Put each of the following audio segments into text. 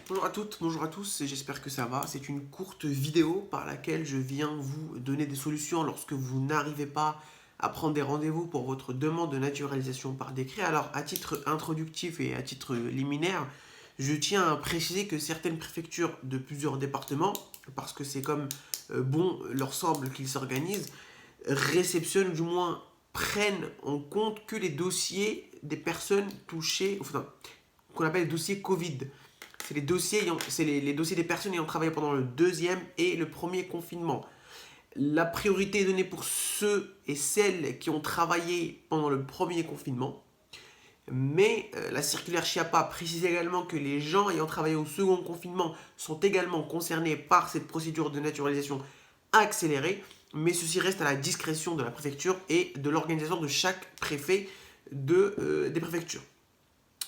Bonjour à toutes, bonjour à tous, et j'espère que ça va. C'est une courte vidéo par laquelle je viens vous donner des solutions lorsque vous n'arrivez pas à prendre des rendez-vous pour votre demande de naturalisation par décret. Alors, à titre introductif et à titre liminaire, je tiens à préciser que certaines préfectures de plusieurs départements, parce que c'est comme bon leur semble qu'ils s'organisent, réceptionnent, du moins prennent en compte que les dossiers des personnes touchées, enfin, qu'on appelle les dossiers Covid. C'est les dossiers des personnes ayant travaillé pendant le deuxième et le premier confinement. La priorité est donnée pour ceux et celles qui ont travaillé pendant le premier confinement. Mais la circulaire Chiappa précise également que les gens ayant travaillé au second confinement sont également concernés par cette procédure de naturalisation accélérée. Mais ceci reste à la discrétion de la préfecture et de l'organisation de chaque préfet des préfectures.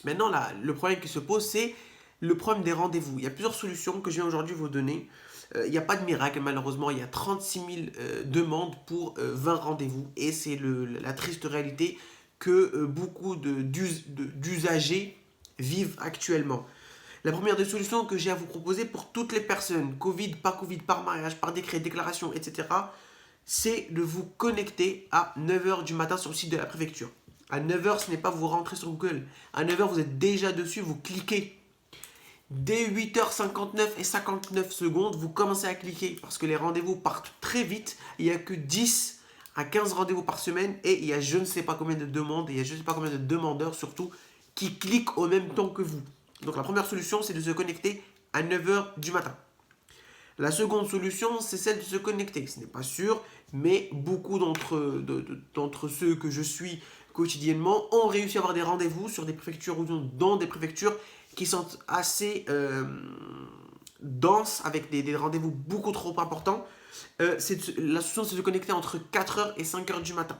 Maintenant, le problème qui se pose, c'est le problème des rendez-vous. Il y a plusieurs solutions que je viens aujourd'hui vous donner. Il n'y a pas de miracle, malheureusement. Il y a 36 000 demandes pour 20 rendez-vous. Et c'est la triste réalité que beaucoup d'usagers vivent actuellement. La première des solutions que j'ai à vous proposer pour toutes les personnes, Covid, par mariage, par décret, déclaration, etc., c'est de vous connecter à 9h du matin sur le site de la préfecture. À 9h, ce n'est pas vous rentrez sur Google. À 9h, vous êtes déjà dessus, vous cliquez. Dès 8h59 et 59 secondes, vous commencez à cliquer parce que les rendez-vous partent très vite. Il n'y a que 10 à 15 rendez-vous par semaine et il y a je ne sais pas combien de demandes et il y a je ne sais pas combien de demandeurs surtout qui cliquent au même temps que vous. Donc la première solution, c'est de se connecter à 9h du matin. La seconde solution, c'est celle de se connecter. Ce n'est pas sûr, mais beaucoup d'entre ceux que je suis quotidiennement ont réussi à avoir des rendez-vous sur des préfectures ou dans des préfectures qui sont assez denses, avec des rendez-vous beaucoup trop importants. La solution, c'est de se connecter entre 4h et 5h du matin.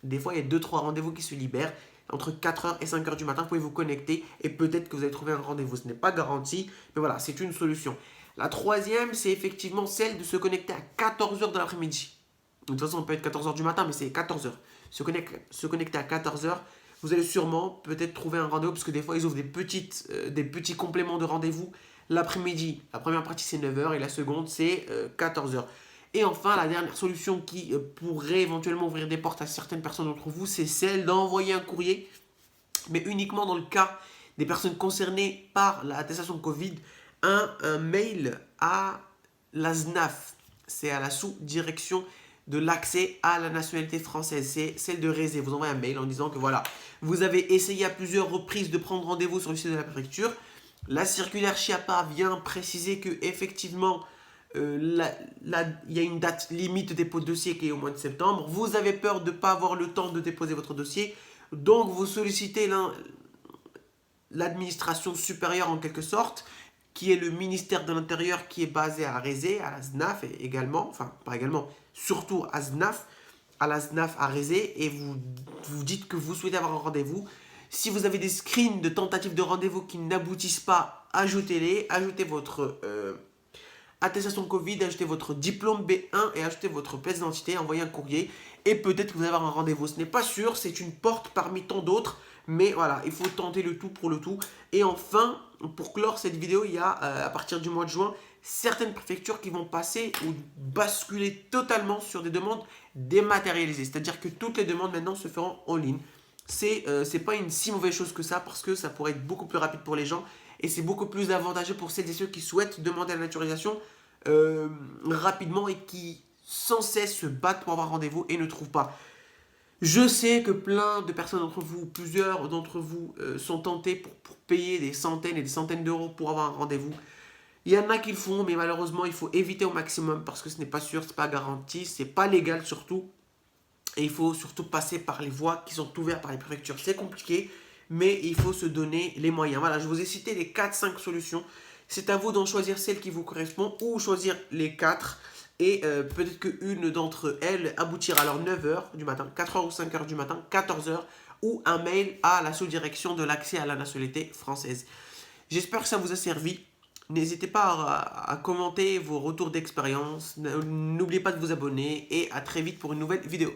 Des fois, il y a 2-3 rendez-vous qui se libèrent. Entre 4h et 5h du matin, vous pouvez vous connecter et peut-être que vous allez trouver un rendez-vous. Ce n'est pas garanti, mais voilà, c'est une solution. La troisième, c'est effectivement celle de se connecter à 14h de l'après-midi. De toute façon, on peut être 14h du matin, mais c'est 14h. Se connecter à 14h, vous allez sûrement peut-être trouver un rendez-vous, parce que des fois, ils ouvrent des petits compléments de rendez-vous l'après-midi. La première partie, c'est 9h et la seconde, c'est 14h. Et enfin, la dernière solution qui pourrait éventuellement ouvrir des portes à certaines personnes d'entre vous, c'est celle d'envoyer un courrier, mais uniquement dans le cas des personnes concernées par l'attestation Covid, un mail à la SNAF. C'est à la sous-direction de l'accès à la nationalité française. C'est celle de Rézé. Vous envoyez un mail en disant que voilà, vous avez essayé à plusieurs reprises de prendre rendez-vous sur le site de la préfecture. La circulaire Chiappa vient préciser que effectivement, il y a une date limite de dépôt de dossier qui est au mois de septembre. Vous avez peur de ne pas avoir le temps de déposer votre dossier. Donc, vous sollicitez l'administration supérieure en quelque sorte, qui est le ministère de l'Intérieur qui est basé à Rézé, à la SNAF également, enfin pas également, surtout à la SNAF à Rézé, et vous dites que vous souhaitez avoir un rendez-vous. Si vous avez des screens de tentatives de rendez-vous qui n'aboutissent pas, ajoutez-les, ajoutez votre attestation Covid, ajoutez votre diplôme B1 et ajoutez votre pièce d'identité, envoyez un courrier et peut-être que vous allez avoir un rendez-vous. Ce n'est pas sûr, c'est une porte parmi tant d'autres, mais voilà, il faut tenter le tout pour le tout. Et enfin, pour clore cette vidéo, il y a à partir du mois de juin certaines préfectures qui vont passer ou basculer totalement sur des demandes dématérialisées. C'est-à-dire que toutes les demandes maintenant se feront en ligne. C'est pas une si mauvaise chose que ça parce que ça pourrait être beaucoup plus rapide pour les gens et c'est beaucoup plus avantageux pour celles et ceux qui souhaitent demander la naturalisation rapidement et qui sans cesse se battent pour avoir rendez-vous et ne trouvent pas. Je sais que plein de personnes d'entre vous, plusieurs d'entre vous sont tentés pour payer des centaines et des centaines d'euros pour avoir un rendez-vous. Il y en a qui le font, mais malheureusement, il faut éviter au maximum parce que ce n'est pas sûr, ce n'est pas garanti, ce n'est pas légal surtout. Et il faut surtout passer par les voies qui sont ouvertes par les préfectures. C'est compliqué, mais il faut se donner les moyens. Voilà, je vous ai cité les 4-5 solutions. C'est à vous d'en choisir celle qui vous correspond ou choisir les 4. Et peut-être qu'une d'entre elles aboutira alors 9h du matin, 4h ou 5h du matin, 14h, ou un mail à la sous-direction de l'accès à la nationalité française. J'espère que ça vous a servi. N'hésitez pas à commenter vos retours d'expérience. N'oubliez pas de vous abonner et à très vite pour une nouvelle vidéo.